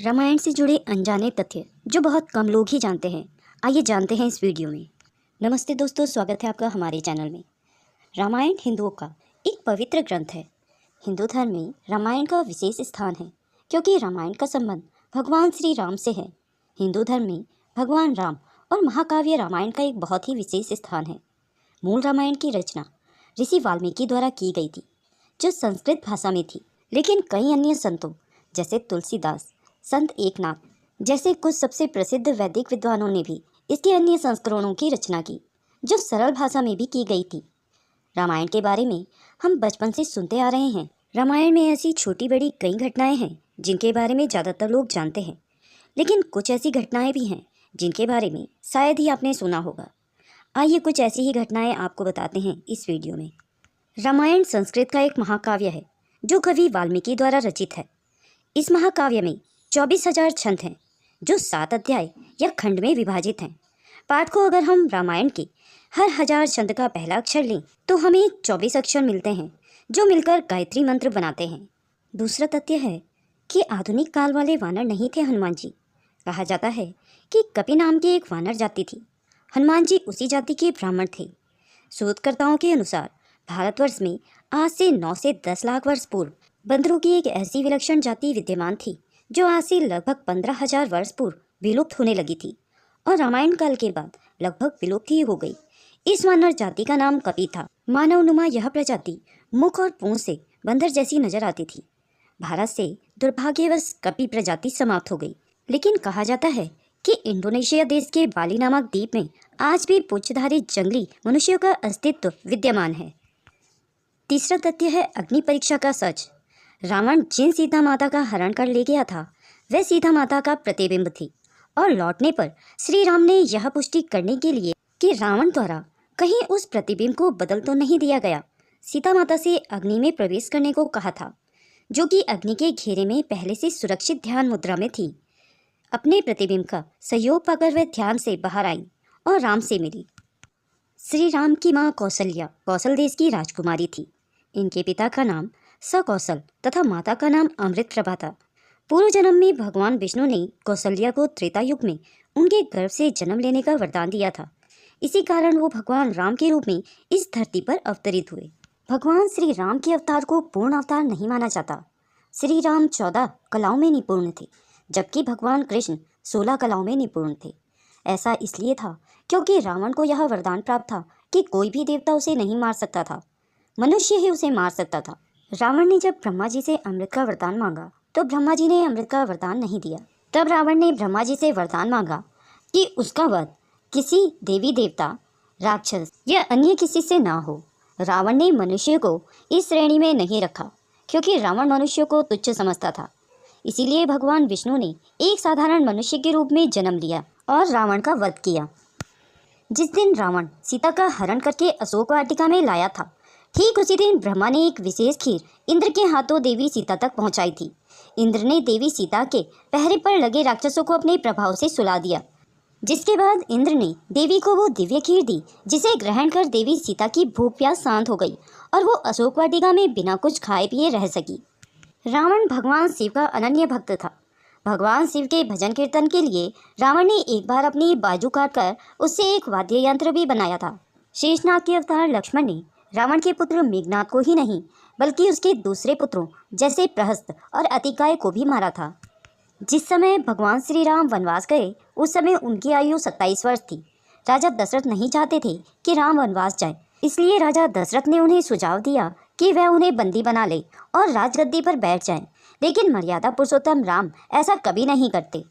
रामायण से जुड़े अनजाने तथ्य जो बहुत कम लोग ही जानते हैं। आइए जानते हैं इस वीडियो में। नमस्ते दोस्तों, स्वागत है आपका हमारे चैनल में। रामायण हिंदुओं का एक पवित्र ग्रंथ है। हिंदू धर्म में रामायण का विशेष स्थान है क्योंकि रामायण का संबंध भगवान श्री राम से है। हिंदू धर्म में भगवान राम और महाकाव्य रामायण का एक बहुत ही विशेष स्थान है। मूल रामायण की रचना ऋषि वाल्मीकि द्वारा की गई थी, जो संस्कृत भाषा में थी, लेकिन कई अन्य संतों जैसे तुलसीदास, संत एकनाथ जैसे कुछ सबसे प्रसिद्ध वैदिक विद्वानों ने भी इसके अन्य संस्करणों की रचना की, जो सरल भाषा में भी की गई थी। रामायण के बारे में हम बचपन से सुनते आ रहे हैं। रामायण में ऐसी छोटी बड़ी कई घटनाएं हैं जिनके बारे में ज़्यादातर लोग जानते हैं, लेकिन कुछ ऐसी घटनाएं भी हैं जिनके बारे में शायद ही आपने सुना होगा। आइए कुछ ऐसी ही घटनाएं आपको बताते हैं इस वीडियो में। रामायण संस्कृत का एक महाकाव्य है जो कवि वाल्मीकि द्वारा रचित है। इस महाकाव्य में 24,000 छंद हैं जो 7 अध्याय या खंड में विभाजित हैं। पाठ को अगर हम रामायण के हर 1000 छंद का पहला अक्षर लें तो हमें 24 अक्षर मिलते हैं जो मिलकर गायत्री मंत्र बनाते हैं। दूसरा तथ्य है कि आधुनिक काल वाले वानर नहीं थे हनुमान जी। कहा जाता है कि कपि नाम की एक वानर जाति थी। हनुमान जी उसी जाति के ब्राह्मण थे। शोधकर्ताओं के अनुसार भारतवर्ष में आज से 9 से 10 लाख वर्ष पूर्व बंदरों की एक ऐसी विलक्षण जाति विद्यमान थी जो आज से लगभग 15,000 वर्ष पूर्व विलुप्त होने लगी थी और रामायण काल के बाद लगभग विलुप्त ही हो गई। इस वानर जाति का नाम कपि था। मानवनुमा यह प्रजाति मुख और पूंछ से बंदर जैसी नजर आती थी। भारत से दुर्भाग्यवश कपि प्रजाति समाप्त हो गई, लेकिन कहा जाता है कि इंडोनेशिया देश के बाली नामक द्वीप में आज भी पूंछधारी जंगली मनुष्यों का अस्तित्व विद्यमान है। तीसरा तथ्य है अग्नि परीक्षा का सच। रावण जिन सीता माता का हरण कर ले गया था वह सीता माता का प्रतिबिंब थी और लौटने पर श्री राम ने यह पुष्टि करने के लिए कि रावण द्वारा कहीं उस प्रतिबिंब को बदल तो नहीं दिया गया, सीता माता से अग्नि में प्रवेश करने को कहा था, जो कि अग्नि के घेरे में पहले से सुरक्षित ध्यान मुद्रा में थी। अपने प्रतिबिंब का सहयोग पाकर वह ध्यान से बाहर आई और राम से मिली। श्री राम की माँ कौशल्या कौशल देश की राजकुमारी थी। इनके पिता का नाम सकौशल तथा माता का नाम अमृत प्रभा था। पूर्व जन्म में भगवान विष्णु ने कौशल्या को त्रेता युग में उनके गर्भ से जन्म लेने का वरदान दिया था। इसी कारण वो भगवान राम के रूप में इस धरती पर अवतरित हुए। भगवान श्री राम के अवतार को पूर्ण अवतार नहीं माना जाता। श्री राम 14 कलाओं में निपुण थे, जबकि भगवान कृष्ण 16 कलाओं में निपुण थे। ऐसा इसलिए था क्योंकि रावण को यह वरदान प्राप्त था कि कोई भी देवता उसे नहीं मार सकता था, मनुष्य ही उसे मार सकता था। रावण ने जब ब्रह्मा जी से अमृत का वरदान मांगा तो ब्रह्मा जी ने अमृत का वरदान नहीं दिया। तब रावण ने ब्रह्मा जी से वरदान मांगा कि उसका वध किसी देवी देवता, राक्षस या अन्य किसी से ना हो। रावण ने मनुष्य को इस श्रेणी में नहीं रखा क्योंकि रावण मनुष्य को तुच्छ समझता था। इसीलिए भगवान विष्णु ने एक साधारण मनुष्य के रूप में जन्म लिया और रावण का वध किया। जिस दिन रावण सीता का हरण करके अशोक वाटिका में लाया था, ठीक उसी दिन ब्रह्मा ने एक विशेष खीर इंद्र के हाथों देवी सीता तक पहुंचाई थी। इंद्र ने देवी सीता के पहरे पर लगे राक्षसों को अपने प्रभाव से सुला दिया, जिसके बाद इंद्र ने देवी को वो दिव्य खीर दी जिसे ग्रहण कर देवी सीता की भूख प्यास शांत हो गई और वो अशोक वाटिका में बिना कुछ खाए पिए रह सकी। रावण भगवान शिव का अनन्य भक्त था। भगवान शिव के भजन कीर्तन के लिए रावण ने एक बार अपनी बाजू काटकर उससे एक वाद्य यंत्र भी बनाया था। शेषनाग के अवतार लक्ष्मण ने रावण के पुत्र मेघनाद को ही नहीं बल्कि उसके दूसरे पुत्रों जैसे प्रहस्त और अतिकाय को भी मारा था। जिस समय भगवान श्री राम वनवास गए उस समय उनकी आयु 27 वर्ष थी। राजा दशरथ नहीं चाहते थे कि राम वनवास जाए, इसलिए राजा दशरथ ने उन्हें सुझाव दिया कि वह उन्हें बंदी बना ले और राजगद्दी पर बैठ जाएं। लेकिन मर्यादा पुरुषोत्तम राम ऐसा कभी नहीं करते।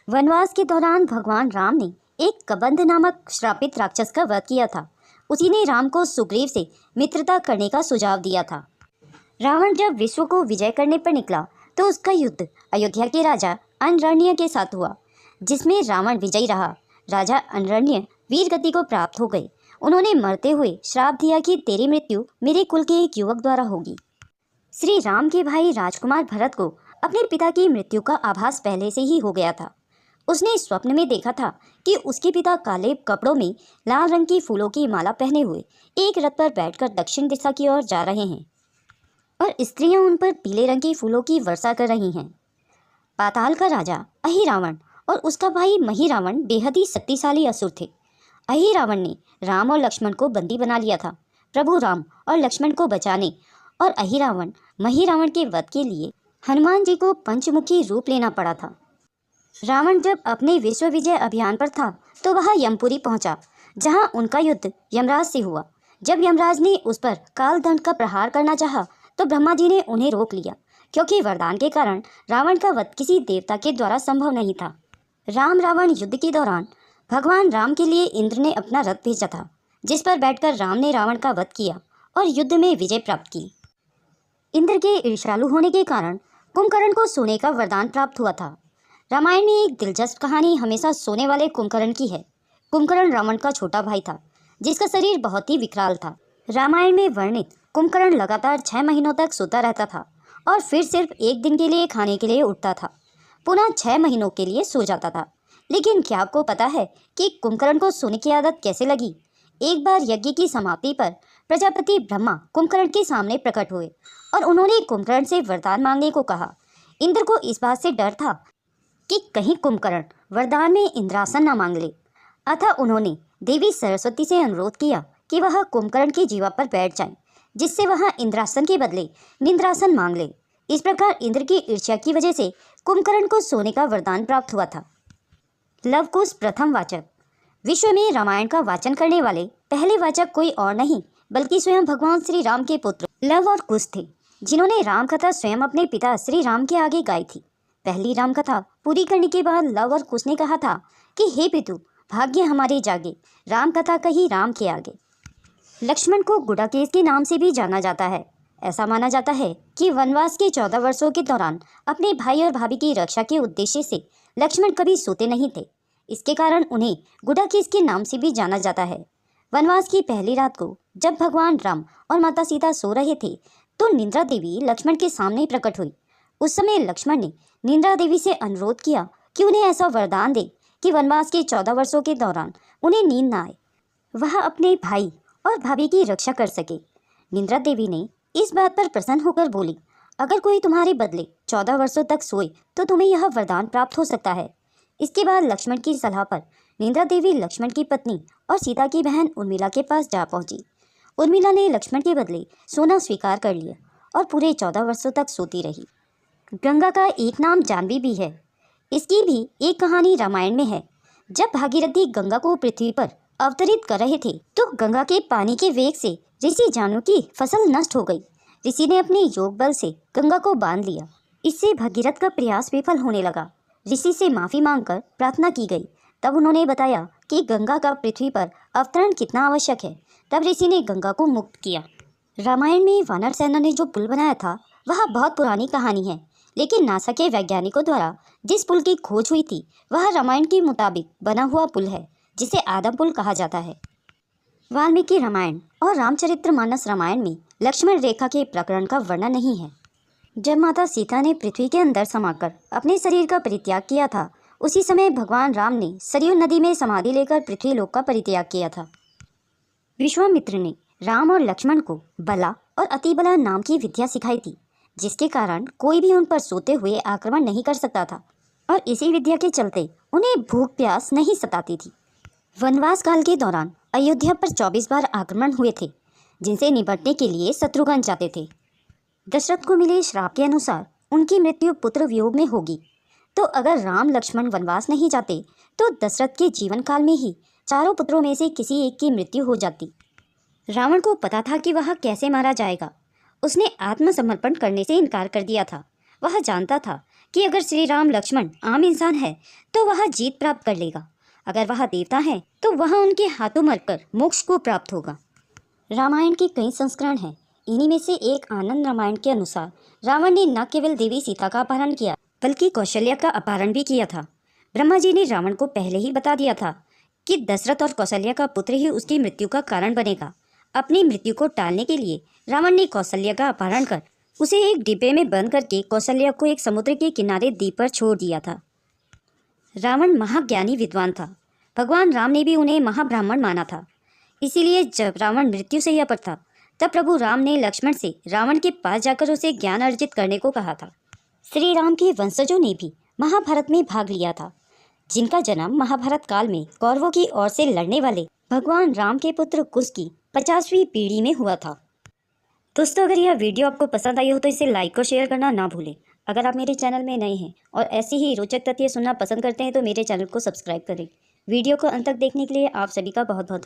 वनवास के दौरान भगवान राम ने एक कबंध नामक श्रापित राक्षस का वध किया था। उसी ने राम को सुग्रीव से मित्रता करने का सुझाव दिया था। रावण जब विश्व को विजय करने पर निकला तो उसका युद्ध अयोध्या के राजा अनरण्य के साथ हुआ, जिसमें रावण विजयी रहा। राजा अनरण्य वीर गति को प्राप्त हो गए। उन्होंने मरते हुए श्राप दिया कि तेरी मृत्यु मेरे कुल के एक युवक द्वारा होगी। श्री राम के भाई राजकुमार भरत को अपने पिता की मृत्यु का आभास पहले से ही हो गया था। उसने स्वप्न में देखा था कि उसके पिता काले कपड़ों में लाल रंग की फूलों की माला पहने हुए एक रथ पर बैठकर दक्षिण दिशा की ओर जा रहे हैं और स्त्रियां उन पर पीले रंग की फूलों की वर्षा कर रही हैं। पाताल का राजा अहिरावण और उसका भाई महिरावण बेहद ही शक्तिशाली असुर थे। अहिरावण ने राम और लक्ष्मण को बंदी बना लिया था। प्रभु राम और लक्ष्मण को बचाने और अहिरावण महिरावण के वध के लिए हनुमान जी को पंचमुखी रूप लेना पड़ा था। रावण जब अपने विश्व विजय अभियान पर था तो वह यमपुरी पहुंचा, जहां उनका युद्ध यमराज से हुआ। जब यमराज ने उस पर कालदंड का प्रहार करना चाहा तो ब्रह्मा जी ने उन्हें रोक लिया, क्योंकि वरदान के कारण रावण का वध किसी देवता के द्वारा संभव नहीं था। राम रावण युद्ध के दौरान भगवान राम के लिए इंद्र ने अपना रथ भेजा था, जिस पर बैठकर राम ने रावण का वध किया और युद्ध में विजय प्राप्त की। इंद्र के ईर्ष्यालु होने के कारण कुंभकर्ण को सोने का वरदान प्राप्त हुआ था। रामायण में एक दिलचस्प कहानी हमेशा सोने वाले कुंभकर्ण की है। कुंभकर्ण रावण का छोटा भाई था, जिसका शरीर बहुत ही विकराल था। रामायण में वर्णित कुंभकर्ण लगातार 6 महीनों तक सोता रहता था और फिर सिर्फ एक दिन के लिए खाने के लिए उठता था, पुनः 6 महीनों के लिए सो जाता था। लेकिन क्या आपको पता है कि कुंभकर्ण को सोने की आदत कैसे लगी? एक बार यज्ञ की समाप्ति पर प्रजापति ब्रह्मा कुंभकर्ण के सामने प्रकट हुए और उन्होंने कुंभकर्ण से वरदान मांगने को कहा। इंद्र को इस बात से डर था कि कहीं कुंभकर्ण वरदान में इंद्रासन न मांग ले, अतः उन्होंने देवी सरस्वती से अनुरोध किया कि वह कुंभकर्ण की जीवा पर बैठ जाएं, जिससे वह इंद्रासन के बदले निंद्रासन मांग ले। इस प्रकार इंद्र की ईर्ष्या की वजह से कुंभकर्ण को सोने का वरदान प्राप्त हुआ था। लव कुश प्रथम वाचक। विश्व में रामायण का वाचन करने वाले पहले वाचक कोई और नहीं बल्कि स्वयं भगवान श्री राम के पुत्र लव और कुश थे, जिन्होंने राम कथा स्वयं अपने पिता श्री राम के आगे गाई थी। पहली राम कथा पूरी करने के बाद लव और कुश ने कहा था कि हे पितु, भाग्य हमारे जागे, राम कथा कही राम के आगे। लक्ष्मण को गुडाकेश के नाम से भी जाना जाता है। ऐसा माना जाता है कि वनवास के 14 वर्षों के दौरान अपने भाई और भाभी की रक्षा के उद्देश्य से लक्ष्मण कभी सोते नहीं थे। इसके कारण उन्हें गुडाकेश के नाम से भी जाना जाता है। वनवास की पहली रात को जब भगवान राम और माता सीता सो रहे थे तो निंद्रा देवी लक्ष्मण के सामने प्रकट हुई। उस समय लक्ष्मण ने निंद्रा देवी से अनुरोध किया कि उन्हें ऐसा वरदान दे कि वनवास के 14 वर्षों के दौरान उन्हें नींद न आए, वह अपने भाई और भाभी की रक्षा कर सके। निंद्रा देवी ने इस बात पर प्रसन्न होकर बोली, अगर कोई तुम्हारे बदले 14 वर्षों तक सोए तो तुम्हें यह वरदान प्राप्त हो सकता है। इसके बाद लक्ष्मण की सलाह पर निंद्रा देवी लक्ष्मण की पत्नी और सीता की बहन उर्मिला के पास जा पहुंची। उर्मिला ने लक्ष्मण के बदले सोना स्वीकार कर लिया और पूरे 14 वर्षों तक सोती रही। गंगा का एक नाम जानवी भी है। इसकी भी एक कहानी रामायण में है। जब भागीरथी गंगा को पृथ्वी पर अवतरित कर रहे थे तो गंगा के पानी के वेग से ऋषि जानू की फसल नष्ट हो गई। ऋषि ने अपने योग बल से गंगा को बांध लिया। इससे भगीरथ का प्रयास विफल होने लगा। ऋषि से माफी मांगकर प्रार्थना की गई। तब उन्होंने बताया कि गंगा का पृथ्वी पर अवतरण कितना आवश्यक है। तब ऋषि ने गंगा को मुक्त किया। रामायण में वानर सेना ने जो पुल बनाया था वह बहुत पुरानी कहानी है, लेकिन नासा के वैज्ञानिकों द्वारा जिस पुल की खोज हुई थी वह रामायण के मुताबिक बना हुआ पुल है, जिसे आदम पुल कहा जाता है। वाल्मीकि रामायण और रामचरितमानस रामायण में लक्ष्मण रेखा के प्रकरण का वर्णन नहीं है। जब माता सीता ने पृथ्वी के अंदर समाकर अपने शरीर का परित्याग किया था, उसी समय भगवान राम ने सरयू नदी में समाधि लेकर पृथ्वीलोक का परित्याग किया था। विश्वामित्र ने राम और लक्ष्मण को बला और अतिबला नाम की विद्या सिखाई थी, जिसके कारण कोई भी उन पर सोते हुए आक्रमण नहीं कर सकता था और इसी विद्या के चलते उन्हें भूख प्यास नहीं सताती थी। वनवास काल के दौरान अयोध्या पर 24 बार आक्रमण हुए थे, जिनसे निपटने के लिए शत्रुघ्न जाते थे। दशरथ को मिले श्राप के अनुसार उनकी मृत्यु पुत्र वियोग में होगी, तो अगर राम लक्ष्मण वनवास नहीं जाते तो दशरथ के जीवन काल में ही चारों पुत्रों में से किसी एक की मृत्यु हो जाती। रावण को पता था कि वह कैसे मारा जाएगा। उसने आत्मसमर्पण करने से इनकार कर दिया था। वह जानता था कि अगर श्री राम लक्ष्मण आम इंसान है तो वह जीत प्राप्त कर लेगा, अगर वह देवता है तो वह उनके हाथों मरकर मोक्ष को प्राप्त होगा। रामायण के कई संस्करण हैं। इन्हीं में से एक आनंद रामायण के अनुसार रावण ने न केवल देवी सीता का अपहरण किया बल्कि कौशल्या का अपहरण भी किया था। ब्रह्मा जी ने रावण को पहले ही बता दिया था कि दशरथ और कौशल्या का पुत्र ही उसकी मृत्यु का कारण बनेगा। अपनी मृत्यु को टालने के लिए रावण ने कौशल्या का अपहरण कर उसे एक डिब्बे में बंद करके कौशल्या को एक समुद्र के किनारे द्वीप पर छोड़ दिया था। रावण महाज्ञानी विद्वान था। भगवान राम ने भी उन्हें महाब्राह्मण माना था। इसीलिए जब रावण मृत्यु से अपर था तब प्रभु राम ने लक्ष्मण से रावण के पास जाकर उसे ज्ञान अर्जित करने को कहा था। श्री राम के वंशजों ने भी महाभारत में भाग लिया था, जिनका जन्म महाभारत काल में कौरवों की ओर से लड़ने वाले भगवान राम के पुत्र कुश की 50वीं पीढ़ी में हुआ था। दोस्तों, अगर यह वीडियो आपको पसंद आई हो तो इसे लाइक और शेयर करना ना भूलें। अगर आप मेरे चैनल में नए हैं और ऐसी ही रोचक तथ्य सुनना पसंद करते हैं तो मेरे चैनल को सब्सक्राइब करें। वीडियो को अंत तक देखने के लिए आप सभी का बहुत बहुत धन्यवाद।